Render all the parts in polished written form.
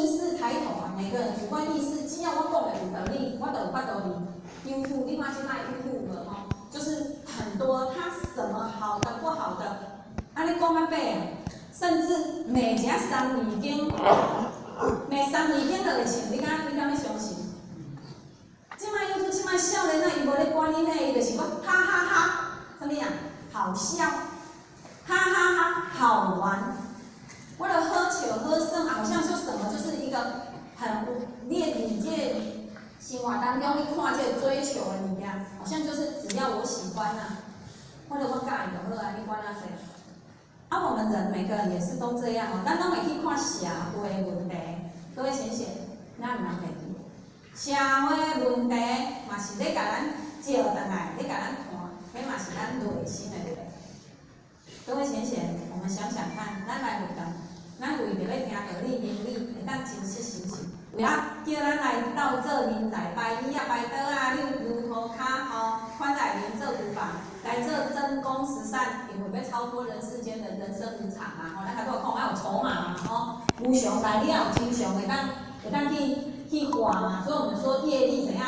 意识抬头啊，每个人主观意识，只要我讲的有道理，我就有法度哩。YouTube， 你看现在 YouTube 了吼，就是很多它什么好的不好的，安尼讲啊白啊，甚至每一衫二件，每衫二件就会穿，你敢要相信？即摆 YouTube， 即摆少年仔伊无咧管你迄，伊就是讲哈哈哈，什么呀？好笑，哈哈哈，好玩。为了喝酒喝剩，好像就什么就是一个很你这生活当中你看这追求的物件，好像就是只要我喜欢啊，或者我介意就好啊，你管哪济？啊，我们人每个人也是都这样哦，咱拢会去看社会问题，各位先生，咱唔通袂记。社会问题嘛是咧甲咱招倒来，咧甲咱看，迄嘛是咱内心的问题。各位先生，我们想想看，咱来活动。咱为着要听道理明理，会当真实心情。为啊，叫咱来到这民来拜椅啊、拜桌啊、牛头卡吼，宽来连这无法，来这真公实善，因为要超脱人世间的人生无常嘛。吼，咱较多讲要有筹码嘛，吼，无常来你要有真相，会当去化嘛。所以我们说业力怎样，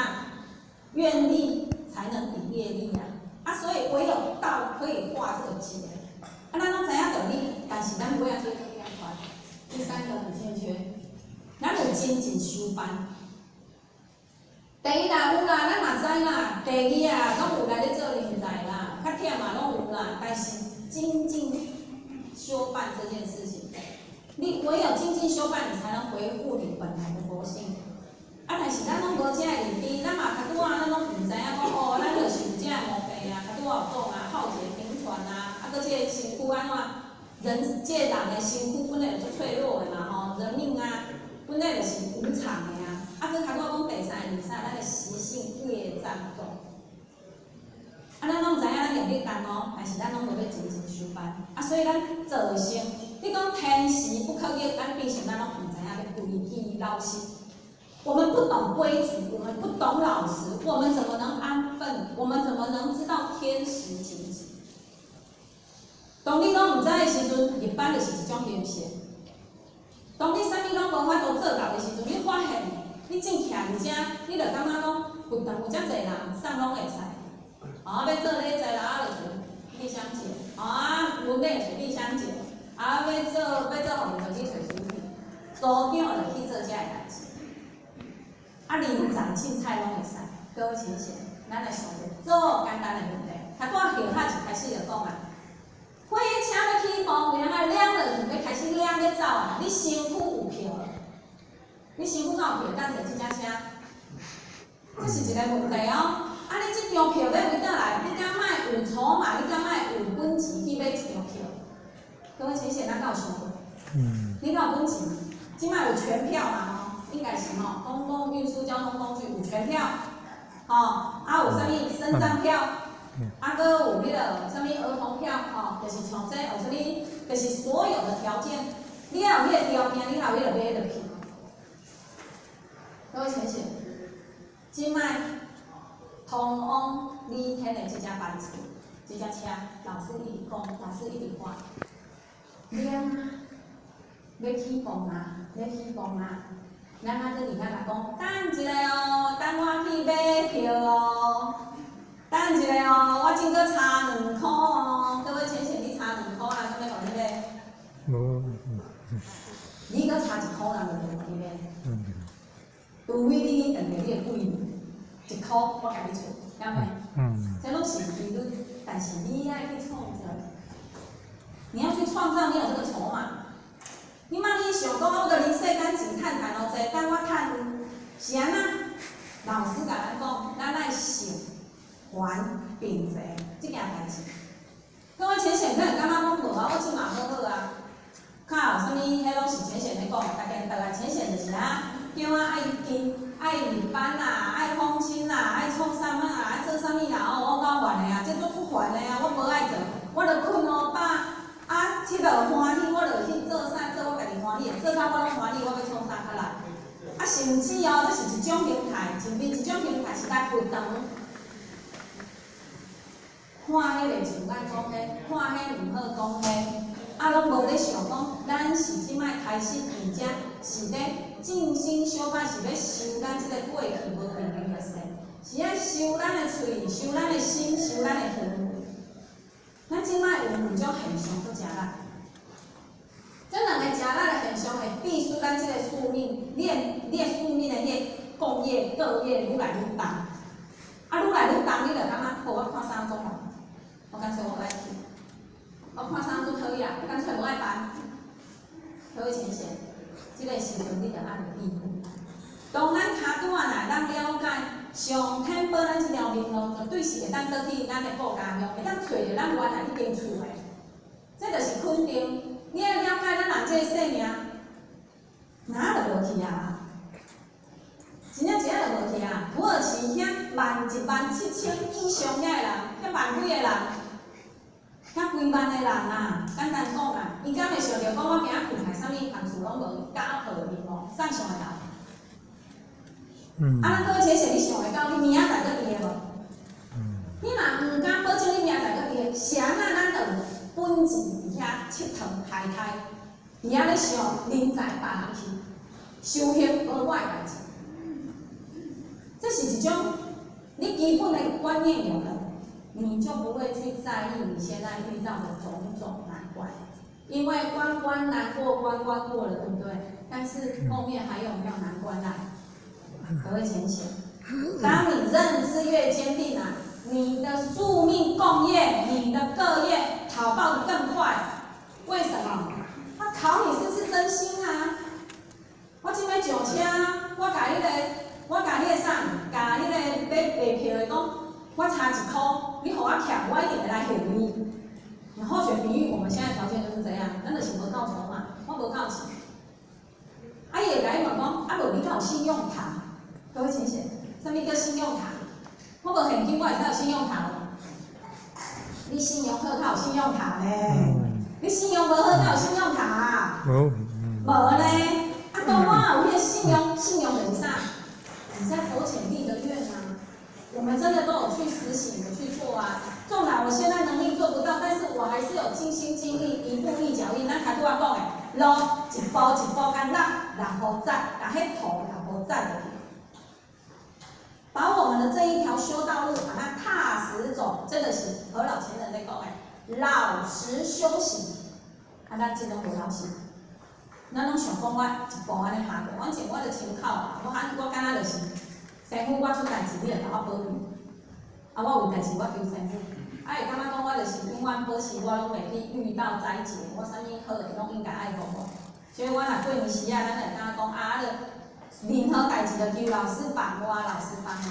愿力才能抵业力啊。所以唯有道可以化这个结。咱拢知影道理，但是咱不要贴。第三个很欠缺，咱有精进修班。第一啦有啦，咱嘛知啦。第二啊，拢有来咧做人才啦，较忝嘛拢有啦。但是精进修办这件事情，你唯有精进修办，你才能恢复你本来的佛性。啊，但是咱拢无这个认知，咱嘛较拄仔咱拢唔知影讲哦，咱就是有这个毛病啊，较拄仔有讲啊，好劫频传啊，啊，搁这个身躯安怎？人这人的身躯本来就脆弱的嘛吼，人命啊本来就是无常的啊。啊，佮头拄讲第三个咱的习性业障重。啊，咱拢知影咱业力重哦，但是咱拢无要精进修办。啊，所以咱造成，你讲天时不可逆，咱变成咱拢唔知影要规矩老实。我们不懂规矩，我们不懂老实，我们怎么能安分？我们怎么能知道天时景时？当你拢毋知的时阵，一般就是一种形式。当你啥物拢无法度做到的时阵，你发现你正徛伫遮，你就感觉讲，有遮侪人啥拢会使。要做礼节啦，就是理想节；文礼就是理想节；要做后面就去找书记，组长就去做遮个代志。人才凊彩拢会使。各位先生，咱来想一个做简单的问题。头拄仔下下一开始就讲啊。火车要起步，然后亮了就要开始亮要走啊！你身躯有票，你身躯敢有票？当坐这架车，这是一个问题哦。你这张票要为倒来？你敢卖有筹码？你敢卖有本钱去买一张票？各位先生，咱敢有想过？你敢有本钱？即摆有全票嘛？应该是公共运输交通工具有全票，有啥物身障票？搁有迄个啥物儿童票，就是像这有啥物，就是所有的条件，你要有迄个条件，你才有迄个买的票。各位先生，即摆通往李天的这架班车，这架车，老师一直讲，老师一直讲，亮啊，要起步啊，要起步啊。咱搁伫遐来讲，等一下哦，等我去买票哦。等一下哦，我真搁差2箍哦，各位先生，你差2箍啦，敢要互你买？无。你搁差1箍啦，就互你买。除非你去断个你的贵1箍，我甲你出，敢袂？这拢是几率，但是你爱去创造，你要去创造，你有这个筹码。你莫去想讲，我著离世间钱趁哦济，等我趁是安那？老师甲咱讲，咱爱想。还并济这件代志，各位先生，可能感觉讲无啊，我即嘛好好啊，较有啥物，迄拢是先生咧讲，大概先生就是叫我爱经、爱入班啦、爱封亲啦、爱创啥物啊、爱做啥物啦，我够烦的啊，这做出烦的啊，我无爱做，我著困哦饱，佚佗欢喜，我著去做啥做我家己欢喜的，做到我拢欢喜，我要创啥较来。甚至哦，这是一种平台，前面一种平台是来活动。看迄袂顺眼讲迄，看迄毋好讲迄，拢无咧想讲，咱是即摆开始伫遮是咧静心修法，是咧修咱即个过去无平衡的心，是爱修咱的喙，修咱的心，修咱的行为。咱即摆有两种现象做食力，这两个食力的现象会必须咱即个宿命，你的宿命的迄个共业、各业愈来愈重，愈来愈重，你就感觉，我看三种啦，我干脆我来去。我看三种可以啊，干脆无爱办，可以浅显。即个时阵你着按着意顾。当咱骹拄仔来，咱了解上天保咱即条命路，绝对是会当倒去咱的故家乡，会当找着咱原来迄间厝的。这就是肯定。你要了解咱人这个生命，哪都无去啊！真正一下就无去啊！土耳其遐17000以上遐个人，遐万几个人。遐几万个人啊，简单讲啊，伊敢会想着讲我今仔困来，啥物项厝拢无，家好面哦，啥想会到？啊，咱各位姐姐，你想会到？你明仔载搁伫个无？你若毋敢保证你明仔载搁伫个，是安怎咱就本钱伫遐佚佗开开，伫遐咧想人财别人去，修行无我的代志。这是一种你基本的观念有了。你就不会去在意你现在遇到的种种难关，因为关关难过，关关过了，对不对？但是后面还有没有难关来？各位浅显，当你认知越坚定啊，你的宿命共业，你的各业讨报的更快。为什么？他考你是不是真心啊？我今摆上车，我甲迄个啥，甲迄个买票的讲。我差1箍，你互我欠，我一定会来还你。化学比喻，我们现在条件就是这样，咱就是无够筹码，我无够钱。啊，伊会甲伊问讲，啊，无你敢有信用卡？各位请写，啥物叫信用卡？我无现金，我会使有信用卡无？你信用好，才有信用卡咧。你信用无好，才有信用卡啊？无咧。啊，当我有迄个信用就是啥？你在投钱立的愿啊。我们真的都有去实行的去做啊！纵然我现在能力做不到，但是我还是有尽心尽力，一步一脚印。咱拄仔讲的，路一步一步甲让步载，甲迄土让步载落去，把我们的这一条修道路把它踏实走，这个是何老前人在讲的，老实修行。啊，咱即种无老实，咱拢想讲我一步安尼行过，反正我就清口啊，我敢若就是。师傅，我出代志，你就甲我保庇。啊，我有代志，我求师傅。啊，会感觉讲我就是永远保持我拢袂去遇到灾劫，我啥物好的拢应该爱讲我。所以我若过年时啊，咱就感觉讲啊，任何代志就求老师帮我，老师帮我。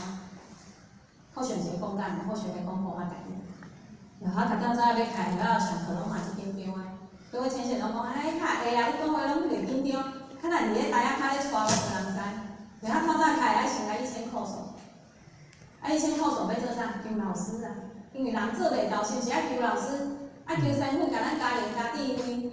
好像是讲咱，好像是讲无法代志。然后逐天早要开，然后上课拢嘛是紧张的。所以我前些拢讲，哎，较会啊，你讲话拢袂紧张，较若伫咧台仔骹咧带我，无人知。然后透早开爱先来1000块数，啊1000块数要做啥？求老师啊，因为人做袂到，是毋是爱求老师？爱求师傅，甲咱家庭家地位，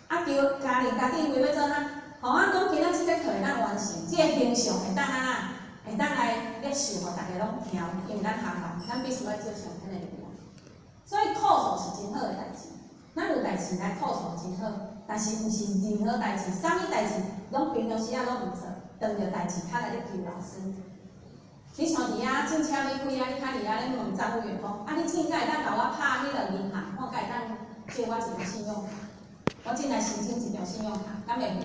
啊求家庭家地位要做啥？互我讲今仔即个课会当完成，即个形象会当啊，会当来接受，互大家拢听，因为咱下班，咱必须要做上天的力量。所以靠数是真好的代志，咱有代志来靠数真好，但是毋是任何代志，啥物代志拢平常时啊拢毋做。当着代志，较来咧求老师。你像伫遐正车要开啊，你较伫遐咧问站务员讲，啊，你真敢会当甲我拍迄个银行，我敢会当借我一张信用卡？我进来申请一张信用卡，敢袂会？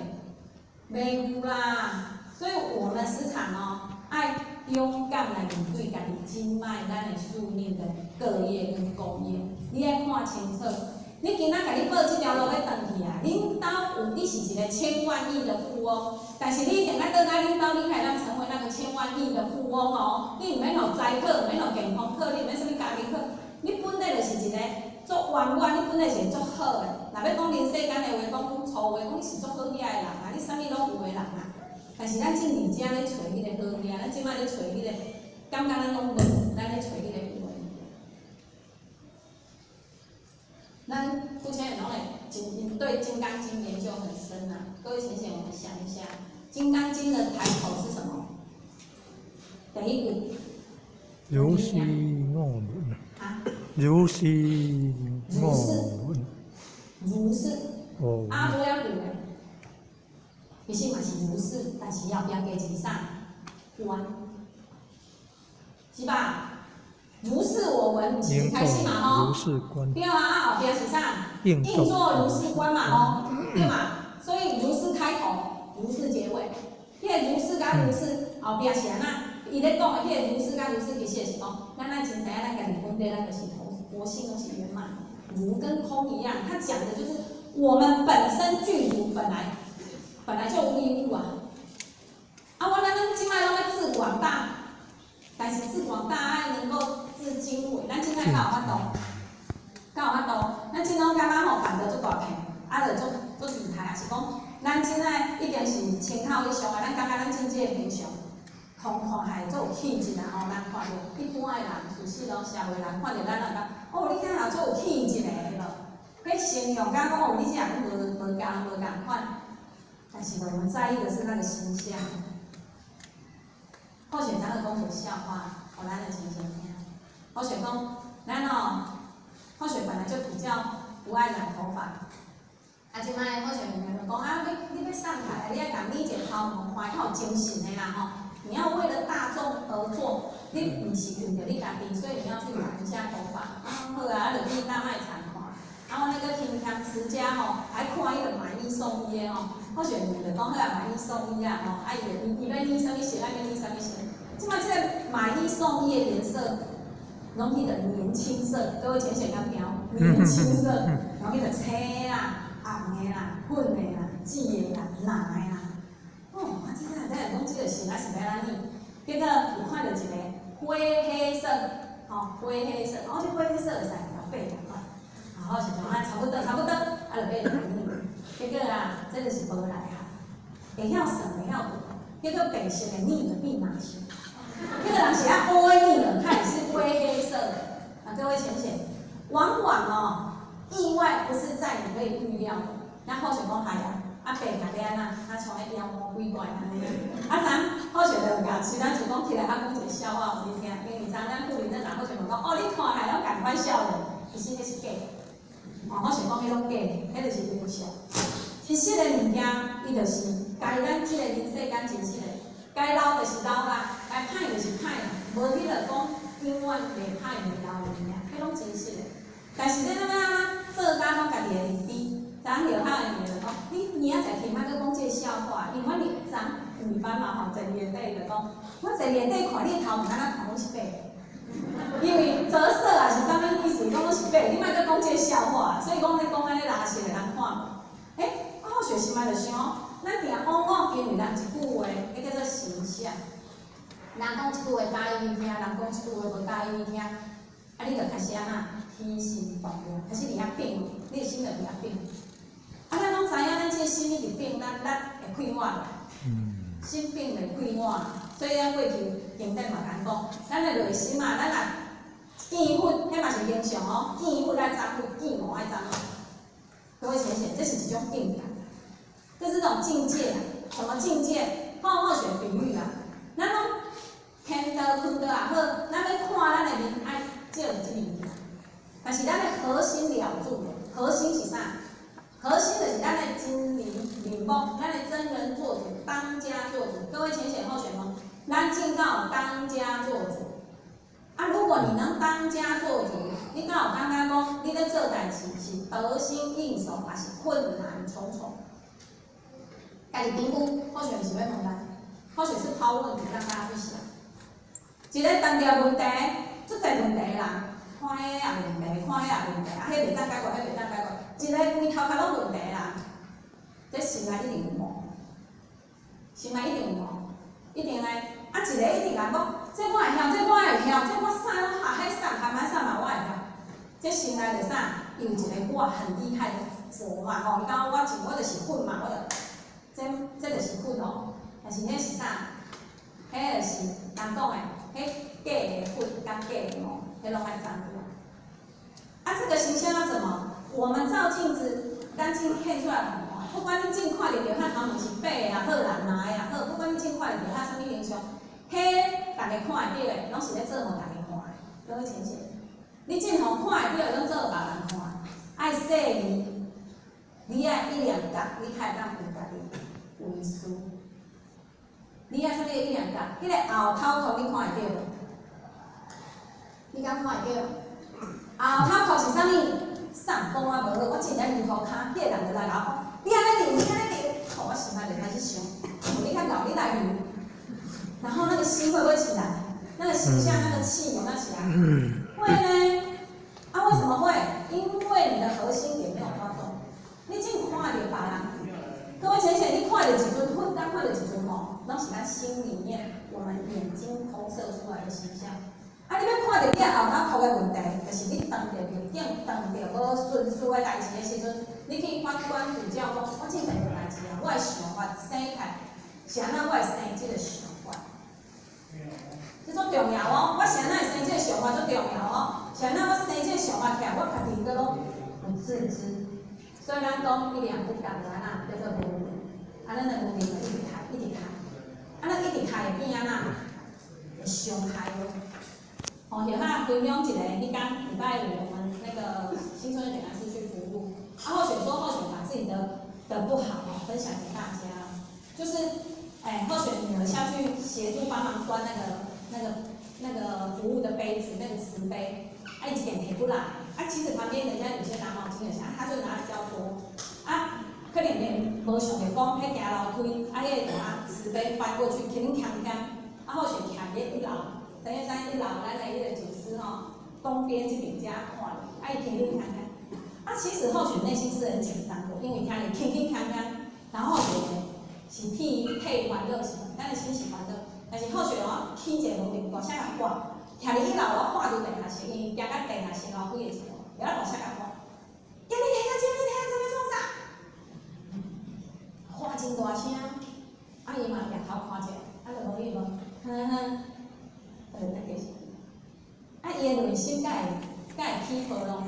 袂有啦。所以我们时常爱勇敢来面对家己真卖咱的宿命的各业跟共业，你爱看清楚。你今仔甲你报这条路要转去啊！恁兜有你是一个1000万亿的富翁，但是你一定要倒来恁兜，你才能成为那个1000万亿的富翁哦。你毋免有财课，毋免有健康课，你毋免啥物家庭课，你本来就是一个足圆满，你本来是足好的。若要讲人世间的话，讲错话，讲你是足好命的人啊，你啥物拢有的人啊。但是咱正伫遮咧找迄个好命，咱即摆咧找迄个，感觉咱拢无，咱咧找迄个。咱目前拢会对《金刚经》研究很深啊。各位浅显，我们想一下，《金刚经》的抬头是什么？第一句。如是我闻。啊？如是我闻。如是。哦。啊，无要读诶，其实嘛是如是，但是要加一个啥？观，是吧？如是我闻，是开始嘛吼？如是观。对啊，后边是啥？应作如是观嘛吼，对嘛？所以如是开头，如是结尾。迄个如是甲如是后边是安那？伊咧讲的迄个如是甲如是，其实是讲，咱真知影，咱家己本地咱就是佛性都是圆满，如跟空一样，它讲的就是我们本身具足，本来就无一物啊。啊，我咱即摆拢要自广大，但是自广大爱能够自经纬，咱即摆敢有法度？敢有法度？咱即拢感觉吼办得足大片，啊，就足厉害，也是讲咱即摆一定是千口以上啊，咱感觉咱真正平常。看下足有气质啊！吼，咱看到一般的人，属实咯，社会人看到咱讲，哦，你看足有气质的咯。迄形容甲讲哦，你这人无共款，但是我们在意的是那个形象。或许咱个讲个笑话，互咱的亲戚听。或许讲，咱或许本来就比较不爱染头发，啊，即摆或许人就讲啊，你要上台，你要甲你一个头毛花，较有精神的啦吼。你要为了大众而做，你唔是凭着你家己，所以你要去染一下头发。好啊，就去大卖场看，然后那个天天持家吼，还看迄个买一送一吼，或许你就讲好啊，买一送一啊吼，啊伊要你啥物色，啊要你啥物色。即摆即个买一送一的颜色，拢迄个年轻色，各位浅显要标，年轻色，然后迄个青啦、红的啦、粉的啦、紫的啦、蓝的啦。哦，我即摆在讲即个是是要安尼，结果有看到一个灰黑色，灰黑色，这灰黑色会使条白同款，我是讲差不多，就买来呢。结果这就是无来啊，会晓算会晓读，结果白色的腻了密码是，那个人是黑腻了，它也是灰黑色的。各位浅显，往往意外不是在你可以预料的，那或许讲系啊。白甲你安那，像迄妖魔鬼怪安尼。咱好像就甲，虽然就讲起来讲一个笑话互你听，因为咱妇女在哪好像讲，哦，你看起来拢共款少年，其实迄是假。好像讲迄拢假，迄就是真相。真实的物件，伊就是该咱即个人世间真实的，该老就是老啦，该歹就是歹啦，无你着讲永远袂歹袂老的物件，迄拢真实的。但是你怎啊做甲讲家己的认知？咱聊下的人就讲，你明仔载听麦个讲这个笑话，因为你咱女班嘛吼，坐年底就讲，我坐年底看你头，毋敢若看我是白，因为折射也是啥物意思？讲我是白，你莫个讲这个笑话，所以讲你讲安尼拉色的人看，我好学心嘛就想，咱定往往因为人一句话，迄叫做形象。人讲一句话介意你听，人讲一句话无介意你听，你着开始安那起心动念，开始伫遐变，你的心就伫遐变。咱拢知影，咱即个心一直变，咱会快活啦。心变袂快活，所以过去经典嘛讲讲，咱的内心啊，咱若见佛，迄嘛是经常哦，见佛爱脏佛，见魔爱脏佛。各位浅显，这是一种境界，这是种境界啊。什么境界？好选比喻啦。咱拢天道坤道也好，咱要看咱的面爱照即面，但是咱的核心了住的，核心是啥？核心就是咱的真理领悟，咱的真人做主，当家做主。各位浅显候选吗？咱进到当家做主。如果你能当家做主，你敢有感觉讲你咧做代志是得心应手，还是困难重重？家己评估，或许是要问咱，或许是抛问题让大家去想。一个当条问题，足侪问题啦，看迄也问题，看迄也问题，迄袂当解决，迄袂当解决。一个规头壳拢问题啦，这心内一定有毛，心内一定有毛，一定的。一个一定讲讲，这我会晓，这我会晓，这我啥拢学，迄啥含仔啥嘛我会晓。这心内就啥？有一个我很厉害的佛嘛吼，伊讲我就是粉嘛，这就是粉哦。但是迄是啥？迄就是人讲的，迄假的粉甲假的毛，迄拢爱脏掉。这个形象要怎么？我们照镜子，咱镜现出来很看，不管你镜看里着较头毛是白的也好，蓝的也好，不管你镜看里着较啥物形象，迄大家看会到的，拢是咧做互大家看的。各位浅显，你镜互看会到，拢做互别人看，爱细腻，你爱一两角，你才会当有家己位输。你爱说你一两角，迄个后头壳你看会到无？你敢看会到？后头壳是啥物？上讲啊无好，我真正认涂骹，迄个人就来咬我。你安尼认，你安尼认，我心内就开始想，你较老，你来认，然后那个心会不会起来？那个形象、那个气有没有起来？会呢。啊，为什么会？因为你的核心点没有发动。你净看着别人，各位浅浅，你看着一尊，混蛋看着一尊吼，拢是咱心里面我们眼睛投射出来的形象。啊，你要看到你后头头的问题，就是你当着面顶当着无顺遂的代志的时阵，你去法官主教讲，我真侪无代志啊，我的想法生起，是安怎我会生即个想法？这足重要哦！我是安怎会生即个想法足重要哦？是安怎我生即个想法起来，我家己个拢有自知。所以咱讲一两不敢安那叫做无明，啊，咱的无明一直开，一直开，啊，咱一直开会变安那？会伤害哦。哦，有他分享一个，你讲礼拜五我们那个新春点燃是去服务，啊，候选把自己的不好分享给大家，就是候选女儿下去协助帮忙端那个服务的杯子，那个瓷杯，啊，一点提不来，啊，其实旁边人家有些拿毛巾的，他就拿比较多，啊，可能连无想着讲，迄行楼梯，啊，迄个拿瓷杯翻过去，肯定强干，啊，候选徛伫一楼。等于咱一楼，咱的迄个组织吼，东边这边家看，啊，伊听你看看，啊，其实候选内心是很紧张的，因为听你轻看看，然后是替欢乐是，咱的心是欢乐，但是候选哦，起一个无名大声甲喊，徛伫一楼我看到地下室，因为行到地下室楼梯的时候，有咱大声甲喊，叫你听啊，叫你听啊，怎么做啥？喊真大声，啊，伊嘛抬头看者，啊，就无伊无，哼哼。啊，伊的内心敢会起波浪，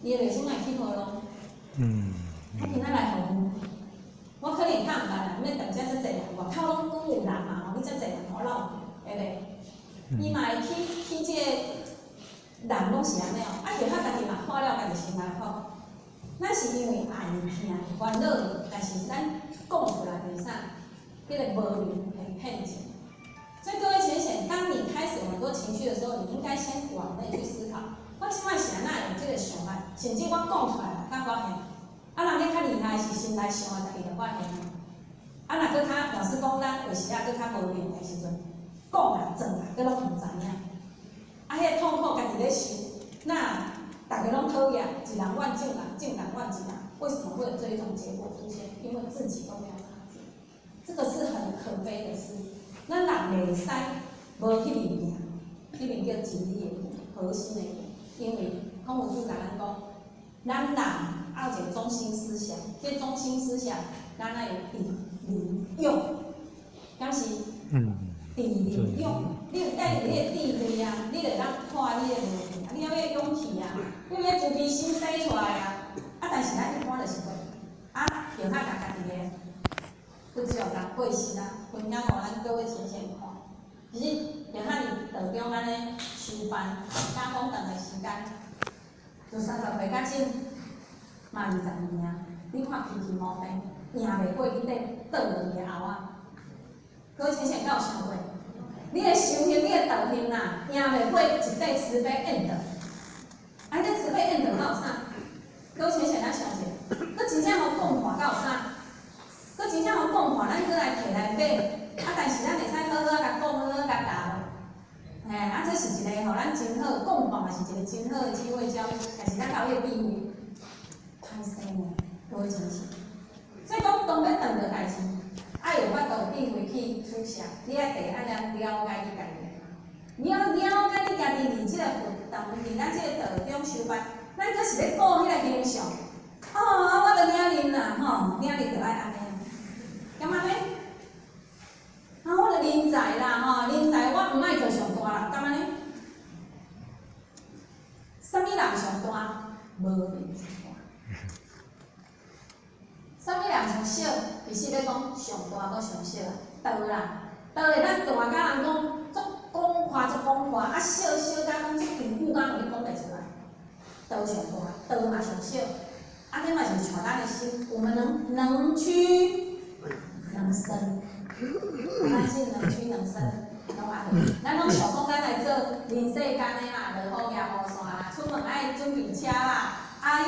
伊的内心敢会起波浪。啊，今仔来互我可能较毋捌啦，免等遮遮济人，外口拢讲有人嘛吼，你遮济人互闹，会袂？伊嘛会起即个人拢是安尼哦，啊，就他家己嘛看了，家己心内好。咱是因为爱听烦恼，但是咱讲出来是啥？迄个无明会骗钱。所以各位浅显，当你开始有很多情绪的时候，你应该先往内去思考。我即摆是安那有这个想法，甚至我讲出来了，敢发现？啊，人咧较厉害是心内想的，家己就发现。啊，若搁较老师讲咱有时啊搁较无明的时阵，讲啊做啊，搁拢毋知影。啊，迄个痛苦家己咧受，那大家拢讨厌，一人怨众人，众人怨一人，为什么会有这一种结果出现？因为自己都没有察觉，这个是很可悲的事。咱人袂使无迄面命，迄面叫真理的命，核心的命。因为孔武主甲咱讲，咱人有一个中心思想，这中心思想咱爱有地灵用，敢是？地灵用，你有带你的地位啊，你就当看你的无明啊，你要有勇气啊，你要自卑心生出来啊。啊，但是咱一般就是会，啊，叫他家己的。不只有人会心啊，分享互咱各位浅浅看。其实，就像你道中安尼修办加工长的时间，就30岁到今嘛20年啊。你看皮皮毛病，赢袂过你咧倒落去的后啊。各位浅浅敢有想过？你的修行，你的道行啦，赢袂过一块慈悲恩德。啊，这慈悲恩德敢有啥？各位浅浅咱想者，佮真正互讲话敢有啥？佮真正互讲话，咱搁来摕来买，啊！但是咱会使好好甲讲，好好甲教。啊，这是一个互咱真好讲话，嘛是一个真好的机会教育，但是咱有迄个避讳，歹势呢，各位真是。所以讲，当要断着代志，爱有法度避讳去取舍，你爱第一爱了解你家己。你要了解你家己，伫即个活动，伫咱即个道中修办，咱搁是咧顾迄个形象。哦，我着领认啦，吼，领认着爱安尼。干嘛呢？啊，我着人才啦，吼，人才我毋爱做上大啦，干嘛呢？啥物人上大？无人上大。啥物人上小？其实咧讲上大搁上小啊，道啦，道会咱大甲人讲足讲话足讲话，啊小甲讲足贫富，敢互你讲袂出来。道上大，道嘛上小。啊，这嘛是像咱的心，我们能屈能伸，咱是能屈能伸，懂吗？咱拢想讲，咱来做人世间的啦，落雨行雨伞啦，出门爱准备车啦，啊，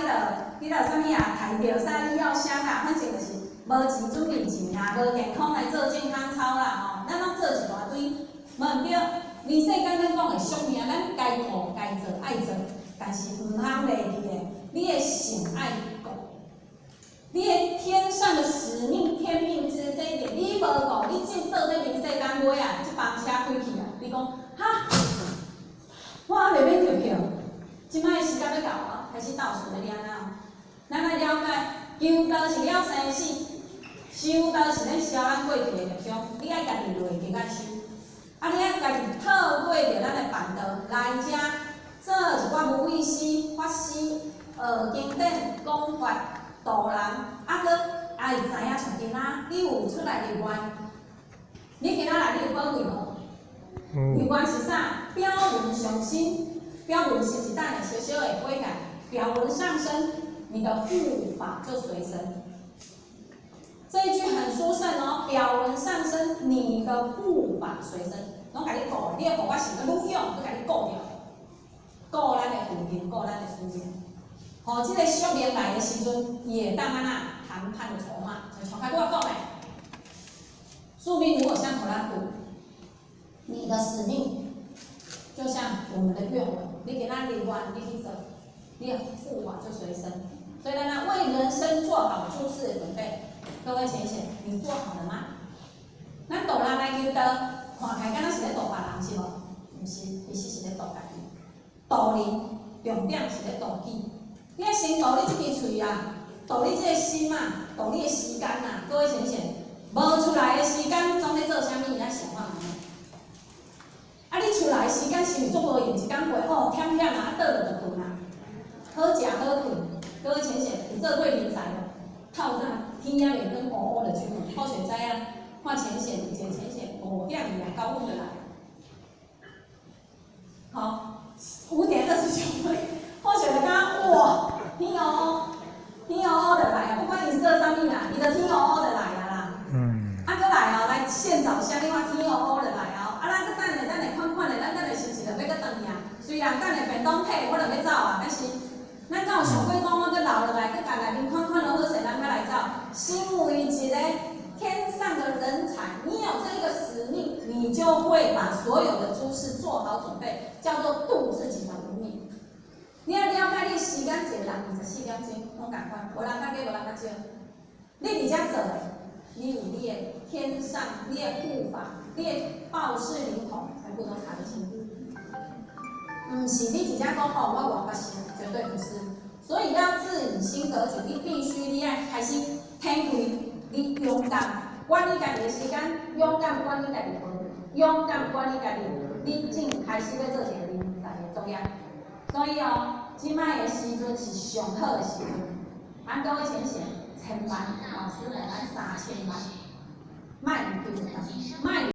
迄落啥物啊，摕着啥医药箱啦，反正就是无钱准备钱啊，无健康来做健康操啦，吼，咱拢做一大堆，无对。人世间咱讲的宿命，咱该做该做爱做，但是唔通忘记的，你的心爱顾，你的天上的使命、天命之这一点，你无顾，你进做这人世间尾啊，这班车开去啊，你讲哈，我还袂买票票，即摆时间要到啊，开始倒数要安怎？咱来了解，求道是了生死，修道是咱消咱过去的业障，你爱家己累积爱修。啊！你爱家己透过着咱的办道来遮做一寡无畏师、法师、经典讲法导人，啊，搁爱知影像今仔你有出来入关，你今仔来你有宝贵无？入关是啥？标文上升，标文是一等下小小的改改，标文上升，你的护法就随身。这一句很殊胜哦，表文上升，你的护法随身，拢甲你顾，你的护法是个愈勇，佮甲你顾着，顾咱的福田，顾咱的事业。吼，这个宿命来的时阵，伊会当安那谈判的筹码，就像我讲的，宿命如果像荷兰鼓，你的使命就像我们的愿文，你给他立完，你去走，你的护法就随身。所以呢，为人生做好诸事的准备。各位浅显，你做好了吗？咱度人来求道，看起来敢若是咧度别人是无？毋是，其实是咧度家己。度人重点是咧度己。你爱先度你这支喙啊，度你这个心啊，度你的时间啊。各位浅显，无出来的时间总咧做啥物？咱想法呢？啊，你出来的时间是毋是足无用？一工过哦，忝忝啊，倒落就困啊，好食好困。各位浅显，有做过人才无？透早天也袂光乌乌就出门，好选知影，看浅显，前浅显5点以来高温就来。好，5点29分，好选就讲哇，天乌乌就来啊！不管你做啥物啦，你的天乌乌就来啊啦。啊，搁来哦，来现找虾米话天乌乌就来哦。啊，咱搁等下看看咧，咱等下是毋是就要搁转去啊？虽然等下便当体我就要走啊，但是。咱敢有想过讲，我搁留落来，搁家内面看看了好势，咱搁来走。身为一个天上的人才，你有这个使命，你就会把所有的诸事做好准备，叫做度自己的无命。你要了解你时间一个人24点钟，拢共款，无人较多，无人较少。你伫遮做的，你有你的天上，你的护法，你的报事灵统，全部都查得清。毋是你直接讲哦，我外发生，绝对不是。所以要自以心得举，你必须你爱开始体会，你勇敢管理家己的时间，勇敢管理家己的勇敢管理家己，你正开始要做一个人才的作业。所以哦，即摆的时阵是上好的时阵，按各位浅显，1000万老师来咱3000万，卖唔丢，卖。